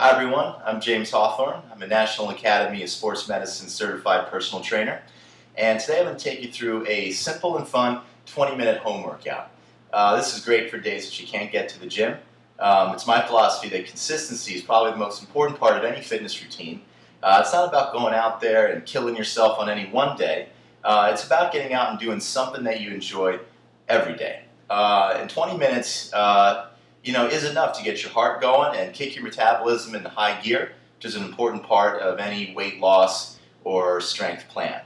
Hi everyone, I'm James Hawthorne. I'm a National Academy of Sports Medicine certified personal trainer, and today I'm going to take you through a simple and fun 20-minute home workout. This is great for days that you can't get to the gym. It's my philosophy that consistency is probably the most important part of any fitness routine. It's not about going out there and killing yourself on any one day. It's about getting out and doing something that you enjoy every day. In 20 minutes, is enough to get your heart going and kick your metabolism into high gear, which is an important part of any weight loss or strength plan.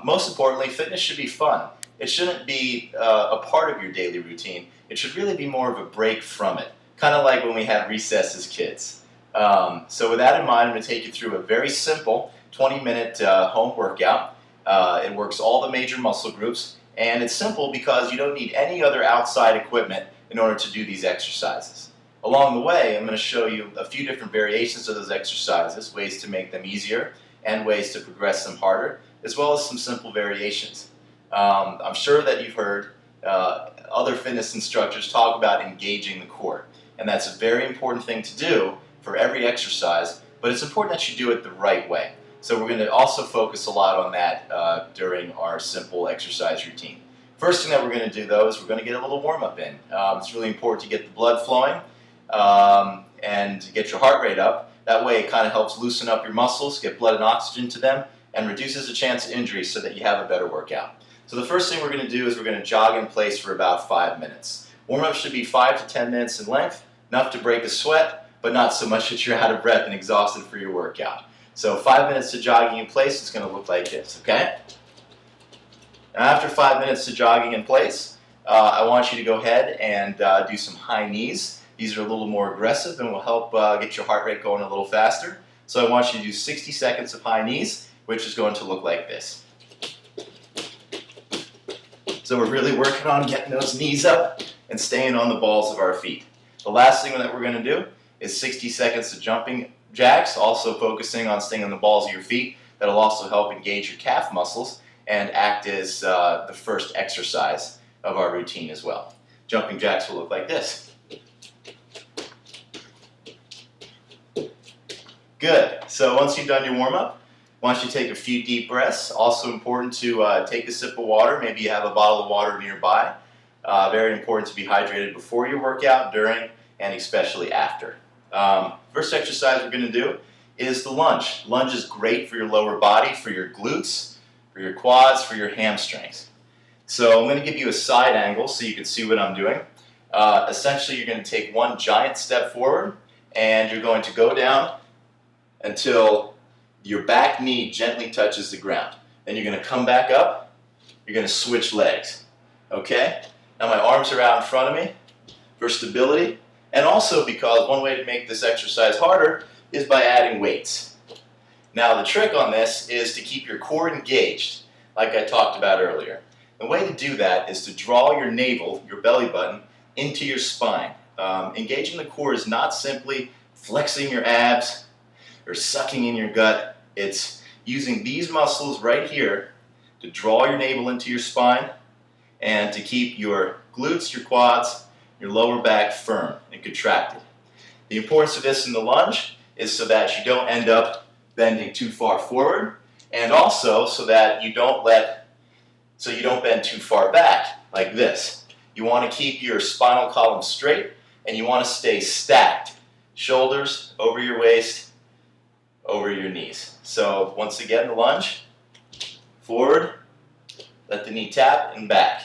Most importantly, fitness should be fun. It shouldn't be a part of your daily routine. It should really be more of a break from it, kind of like when we had recess as kids. So with that in mind, I'm going to take you through a very simple 20-minute home workout. It works all the major muscle groups, and it's simple because you don't need any other outside equipment in order to do these exercises. Along the way, I'm going to show you a few different variations of those exercises, ways to make them easier and ways to progress them harder, as well as some simple variations. I'm sure that you've heard other fitness instructors talk about engaging the core, and that's a very important thing to do for every exercise, but it's important that you do it the right way. So we're going to also focus a lot on that during our simple exercise routine. First thing that we're going to do, though, is we're going to get a little warm-up in. It's really important to get the blood flowing and get your heart rate up. That way it kind of helps loosen up your muscles, get blood and oxygen to them, and reduces the chance of injury so that you have a better workout. So the first thing we're going to do is we're going to jog in place for about 5 minutes. Warm-up should be 5 to 10 minutes in length, enough to break a sweat, but not so much that you're out of breath and exhausted for your workout. So 5 minutes to jogging in place, it's going to look like this, okay? Now after 5 minutes to jogging in place, I want you to go ahead and do some high knees. These are a little more aggressive and will help get your heart rate going a little faster. So I want you to do 60 seconds of high knees, which is going to look like this. So we're really working on getting those knees up and staying on the balls of our feet. The last thing that we're going to do is 60 seconds of jumping jacks, also focusing on staying on the balls of your feet. That'll also help engage your calf muscles and act as the first exercise of our routine as well. Jumping jacks will look like this. Good. So once you've done your warm-up, why don't you take a few deep breaths. Also important to take a sip of water. Maybe you have a bottle of water nearby. Very important to be hydrated before your workout, during, and especially after. First exercise we're going to do is the lunge. Lunge is great for your lower body, for your glutes, for your quads, for your hamstrings. So I'm going to give you a side angle so you can see what I'm doing. Essentially, you're going to take one giant step forward, and you're going to go down until your back knee gently touches the ground. Then you're going to come back up. You're going to switch legs. Okay? Now my arms are out in front of me for stability, and also because one way to make this exercise harder is by adding weights. Now the trick on this is to keep your core engaged, like I talked about earlier. The way to do that is to draw your navel, your belly button, into your spine. Engaging the core is not simply flexing your abs or sucking in your gut. It's using these muscles right here to draw your navel into your spine and to keep your glutes, your quads, your lower back firm and contracted. The importance of this in the lunge is so that you don't end up bending too far forward, and also so that you don't bend too far back like this. You want to keep your spinal column straight, and you want to stay stacked. Shoulders over your waist, over your knees. So once again, the lunge, forward, let the knee tap, and back.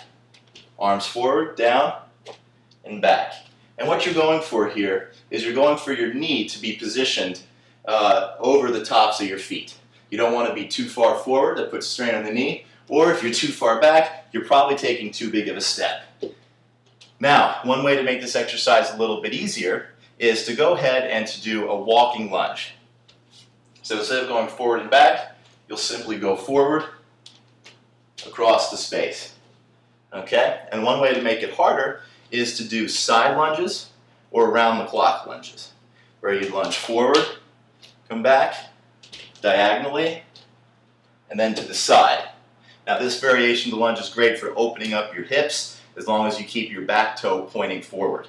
Arms forward, down, and back. And what you're going for here is you're going for your knee to be positioned over the tops of your feet. You don't want to be too far forward that puts strain on the knee, or if you're too far back, you're probably taking too big of a step. Now, one way to make this exercise a little bit easier is to go ahead and to do a walking lunge. So instead of going forward and back, you'll simply go forward across the space. Okay? And one way to make it harder is to do side lunges or around the clock lunges, where you lunge forward, come back, diagonally, and then to the side. Now this variation of the lunge is great for opening up your hips as long as you keep your back toe pointing forward.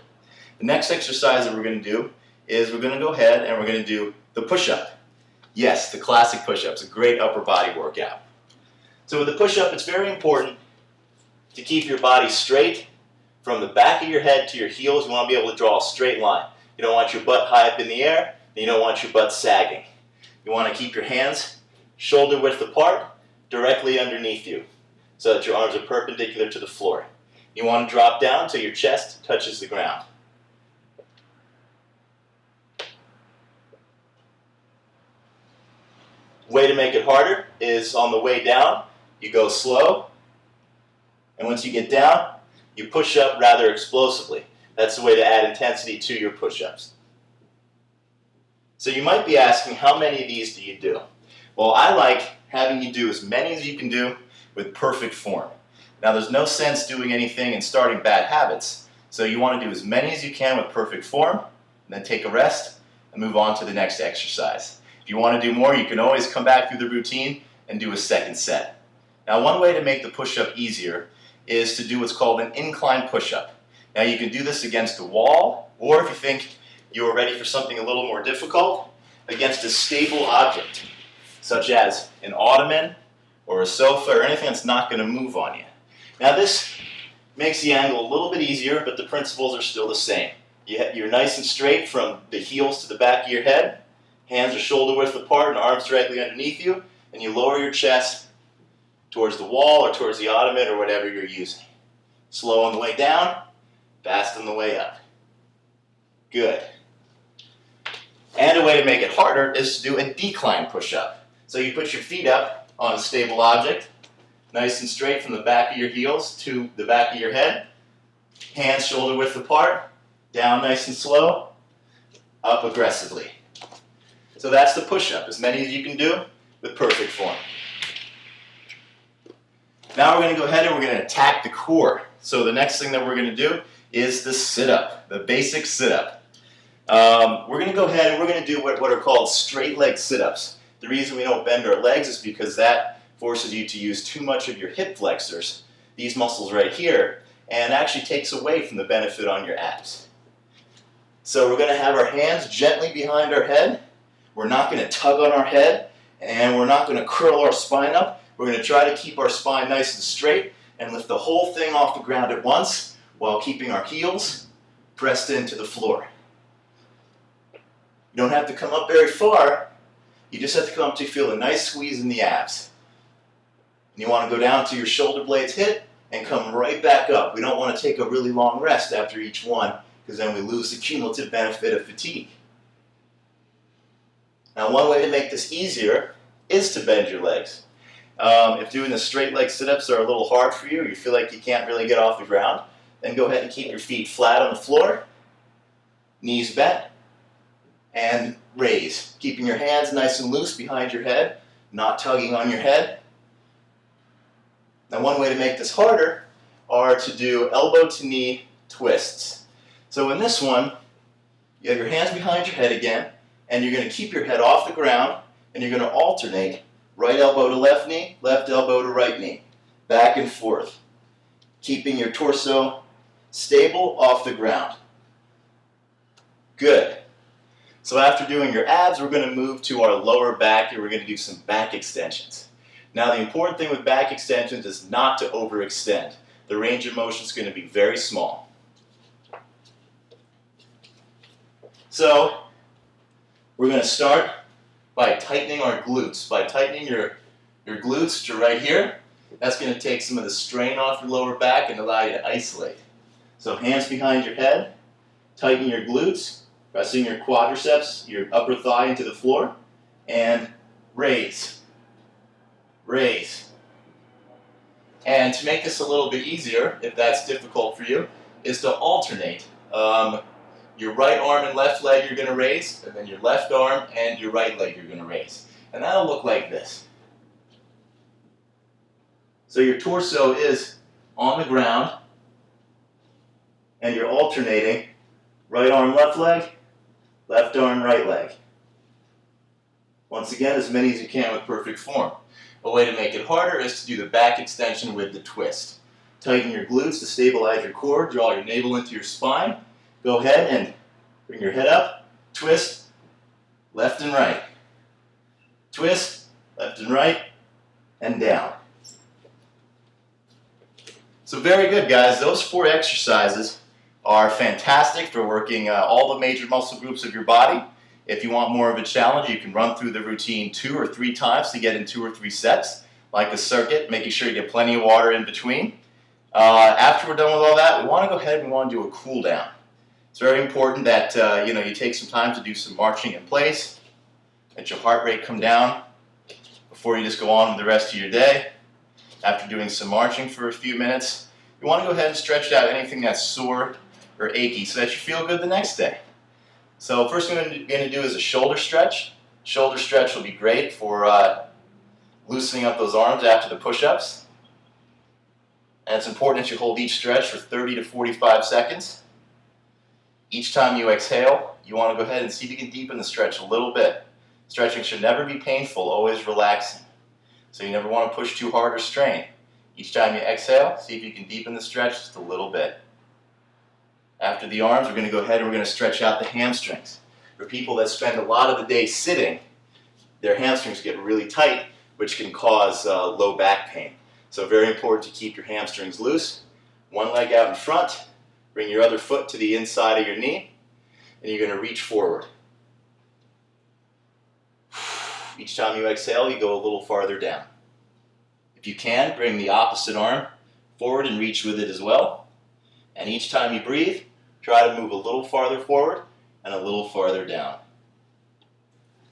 The next exercise that we're going to do is we're going to go ahead and we're going to do the push-up. Yes, the classic push-up. It's a great upper body workout. So with the push-up, it's very important to keep your body straight from the back of your head to your heels. You want to be able to draw a straight line. You don't want your butt high up in the air, and you don't want your butt sagging. You want to keep your hands shoulder width apart, directly underneath you, so that your arms are perpendicular to the floor. You want to drop down until your chest touches the ground. Way to make it harder is on the way down, you go slow, and once you get down, you push up rather explosively. That's the way to add intensity to your push-ups. So you might be asking, how many of these do you do? Well, I like having you do as many as you can do with perfect form. Now, there's no sense doing anything and starting bad habits, so you want to do as many as you can with perfect form, and then take a rest and move on to the next exercise. If you want to do more, you can always come back through the routine and do a second set. Now, one way to make the push-up easier is to do what's called an incline push-up. Now, you can do this against a wall, or if you think you are ready for something a little more difficult, against a stable object, such as an ottoman or a sofa or anything that's not going to move on you. Now, this makes the angle a little bit easier, but the principles are still the same. You're nice and straight from the heels to the back of your head. Hands are shoulder width apart and arms directly underneath you, and you lower your chest towards the wall or towards the ottoman or whatever you're using. Slow on the way down, fast on the way up. Good. And a way to make it harder is to do a decline push-up. So you put your feet up on a stable object, nice and straight from the back of your heels to the back of your head. Hands shoulder width apart, down nice and slow, up aggressively. So that's the push-up, as many as you can do with perfect form. Now we're going to go ahead and we're going to attack the core. So the next thing that we're going to do is the sit-up, the basic sit-up. We're going to go ahead and we're going to do what are called straight leg sit-ups. The reason we don't bend our legs is because that forces you to use too much of your hip flexors, these muscles right here, and actually takes away from the benefit on your abs. So we're going to have our hands gently behind our head. We're not going to tug on our head, and we're not going to curl our spine up. We're going to try to keep our spine nice and straight and lift the whole thing off the ground at once while keeping our heels pressed into the floor. You don't have to come up very far. You just have to come up to feel a nice squeeze in the abs. And you want to go down to your shoulder blades hit and come right back up. We don't want to take a really long rest after each one because then we lose the cumulative benefit of fatigue. Now, one way to make this easier is to bend your legs. If doing the straight leg sit-ups are a little hard for you, or you feel like you can't really get off the ground, then go ahead and keep your feet flat on the floor, knees bent, and raise. Keeping your hands nice and loose behind your head, not tugging on your head. Now, one way to make this harder are to do elbow to knee twists. So in this one, you have your hands behind your head again, and you're going to keep your head off the ground, and you're going to alternate right elbow to left knee, left elbow to right knee, back and forth, keeping your torso stable off the ground. Good. So after doing your abs, we're going to move to our lower back, and we're going to do some back extensions. Now, the important thing with back extensions is not to overextend. The range of motion is going to be very small. So we're going to start by tightening our glutes. By tightening your glutes to right here, that's going to take some of the strain off your lower back and allow you to isolate. So hands behind your head, tighten your glutes, pressing your quadriceps, your upper thigh into the floor, and raise. Raise. And to make this a little bit easier, if that's difficult for you, is to alternate. Your right arm and left leg you're going to raise, and then your left arm and your right leg you're going to raise. And that'll look like this. So your torso is on the ground, and you're alternating right arm, left leg, left arm, right leg. Once again, as many as you can with perfect form. A way to make it harder is to do the back extension with the twist. Tighten your glutes to stabilize your core, draw your navel into your spine. Go ahead and bring your head up, twist, left and right. Twist, left and right, and down. So very good, guys. Those 4 exercises are fantastic for working all the major muscle groups of your body. If you want more of a challenge, you can run through the routine 2 or 3 times to get in 2 or 3 sets, like a circuit, making sure you get plenty of water in between. After we're done with all that, we want to go ahead and we want to do a cool down. It's very important that you take some time to do some marching in place, let your heart rate come down before you just go on with the rest of your day. After doing some marching for a few minutes, you want to go ahead and stretch out anything that's sore or achy so that you feel good the next day. So first thing we're going to do is a shoulder stretch. Shoulder stretch will be great for loosening up those arms after the push-ups. And it's important that you hold each stretch for 30 to 45 seconds. Each time you exhale, you want to go ahead and see if you can deepen the stretch a little bit. Stretching should never be painful, always relaxing. So you never want to push too hard or strain. Each time you exhale, see if you can deepen the stretch just a little bit. After the arms, we're going to go ahead and we're going to stretch out the hamstrings. For people that spend a lot of the day sitting, their hamstrings get really tight, which can cause low back pain. So very important to keep your hamstrings loose. One leg out in front, bring your other foot to the inside of your knee, and you're going to reach forward. Each time you exhale, you go a little farther down. If you can, bring the opposite arm forward and reach with it as well. And each time you breathe, try to move a little farther forward and a little farther down.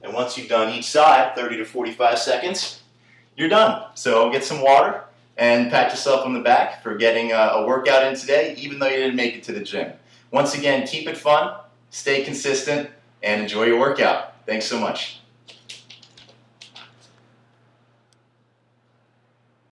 And once you've done each side, 30 to 45 seconds, you're done. So get some water and pat yourself on the back for getting a workout in today, even though you didn't make it to the gym. Once again, keep it fun, stay consistent, and enjoy your workout. Thanks so much.